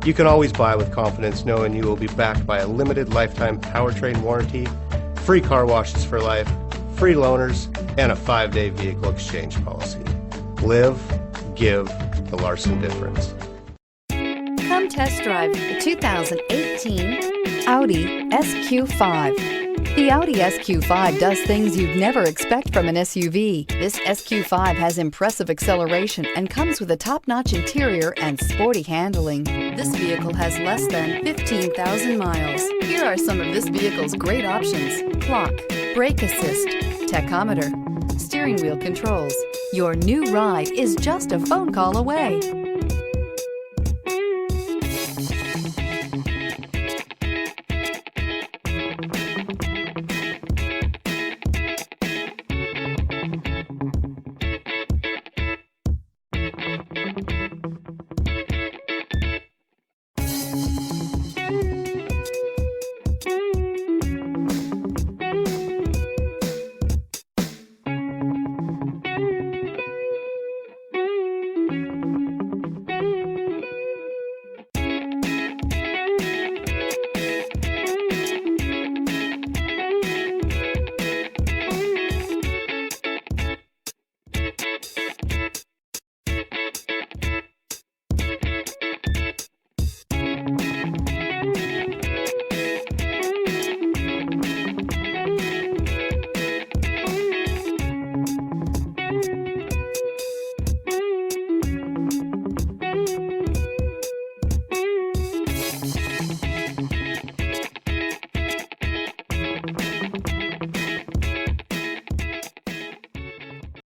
You can always buy with confidence knowing you will be backed by a limited lifetime powertrain warranty, free car washes for life, free loaners, and a 5-day vehicle exchange policy. Live, give the Larson difference. Come test drive the 2018 Audi SQ5. The Audi SQ5 does things you'd never expect from an SUV. This SQ5 has impressive acceleration and comes with a top-notch interior and sporty handling. This vehicle has less than 15,000 miles. Here are some of this vehicle's great options: clock, brake assist, tachometer, steering wheel controls. Your new ride is just a phone call away.